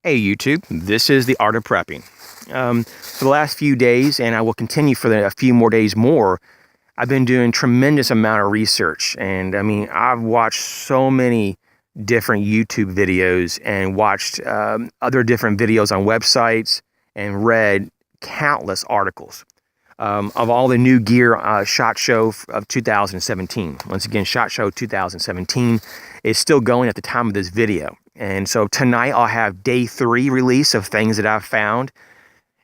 Hey YouTube, this is the Art of Prepping. For the last few days, and I will continue for a few more days more, I've been doing tremendous amount of research. And I mean, I've watched so many different YouTube videos and watched other different videos on websites and read countless articles of all the new gear SHOT Show of 2017. Once again, SHOT Show 2017 is still going at the time of this video. And so tonight I'll have day 3 release of things that I've found.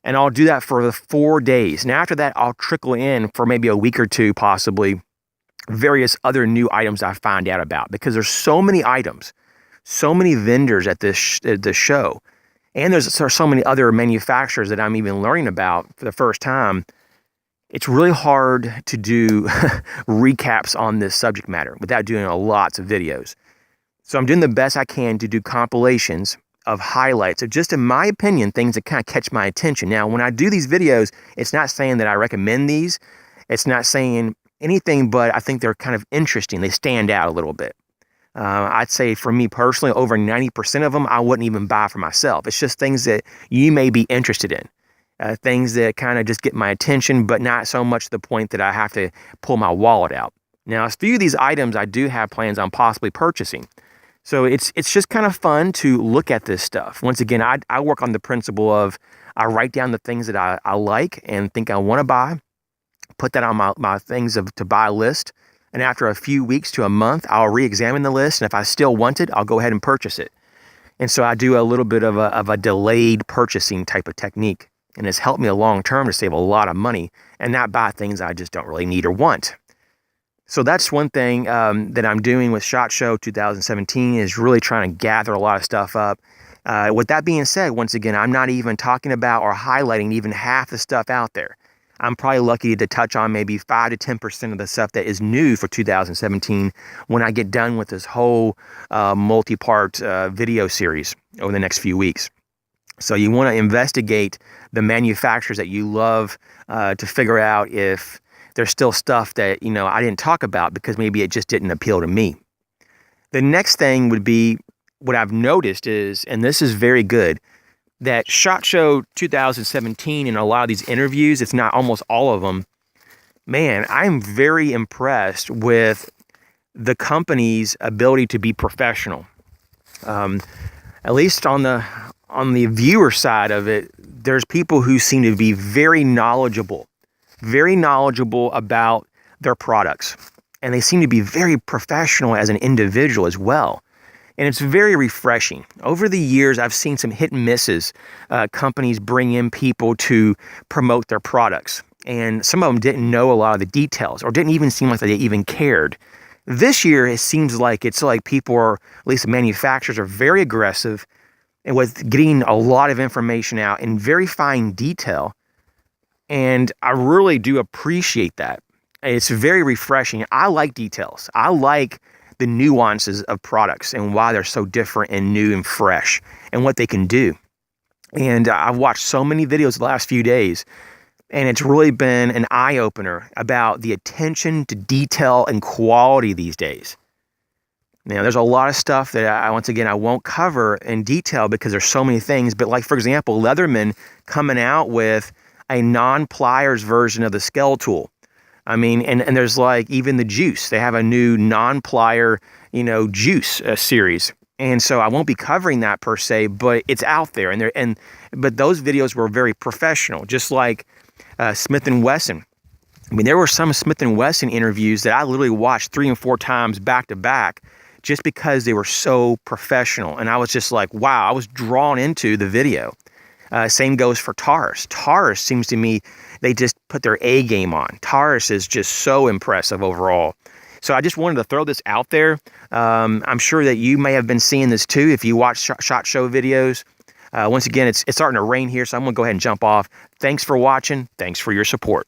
And I'll do that for the 4 days. And after that, I'll trickle in for maybe a week or two, possibly, various other new items I find out about. Because there's so many items, so many vendors at this show. And there's so many other manufacturers that I'm even learning about for the first time. It's really hard to do recaps on this subject matter without doing lots of videos. So I'm doing the best I can to do compilations of highlights of just, in my opinion, things that kind of catch my attention. Now, when I do these videos, it's not saying that I recommend these. It's not saying anything, but I think they're kind of interesting. They stand out a little bit. I'd say for me personally, over 90% of them, I wouldn't even buy for myself. It's just things that you may be interested in. Things that kind of just get my attention, but not so much to the point that I have to pull my wallet out. Now, a few of these items I do have plans on possibly purchasing. So it's just kind of fun to look at this stuff. Once again, I work on the principle of I write down the things that I like and think I want to buy, put that on my things to buy list, and after a few weeks to a month, I'll re-examine the list, and if I still want it, I'll go ahead and purchase it. And so I do a little bit of a delayed purchasing type of technique, and it's helped me a long term to save a lot of money and not buy things I just don't really need or want. So that's one thing that I'm doing with SHOT Show 2017 is really trying to gather a lot of stuff up. With that being said, once again, I'm not even talking about or highlighting even half the stuff out there. I'm probably lucky to touch on maybe 5 to 10% of the stuff that is new for 2017 when I get done with this whole multi-part video series over the next few weeks. So you want to investigate the manufacturers that you love to figure out if there's still stuff that, I didn't talk about because maybe it just didn't appeal to me. The next thing would be what I've noticed is, and this is very good, that SHOT Show 2017 and a lot of these interviews, it's not almost all of them, man, I'm very impressed with the company's ability to be professional. At least on the viewer side of it, there's people who seem to be very knowledgeable about their products. And they seem to be very professional as an individual as well. And it's very refreshing. Over the years, I've seen some hit and misses. Companies bring in people to promote their products. And some of them didn't know a lot of the details or didn't even seem like they even cared. This year, it seems like it's like people are, at least the manufacturers, are very aggressive and with getting a lot of information out in very fine detail. And I really do appreciate that. It's very refreshing. I like details. I like the nuances of products and why they're so different and new and fresh and what they can do. And I've watched so many videos the last few days, and it's really been an eye-opener about the attention to detail and quality these days. Now, there's a lot of stuff that I won't cover in detail because there's so many things. But like, for example, Leatherman coming out with a non-pliers version of the scale tool. I mean, and there's like even the juice. They have a new non-plier, juice series. And so I won't be covering that per se, but it's out there. But those videos were very professional, just like Smith & Wesson. I mean, there were some Smith & Wesson interviews that I literally watched 3 and 4 times back to back just because they were so professional. And I was just like, wow, I was drawn into the video. Same goes for Taurus. Taurus seems to me, they just put their A game on. Taurus is just so impressive overall. So I just wanted to throw this out there. I'm sure that you may have been seeing this too if you watch SHOT Show videos. Once again, it's starting to rain here, so I'm going to go ahead and jump off. Thanks for watching. Thanks for your support.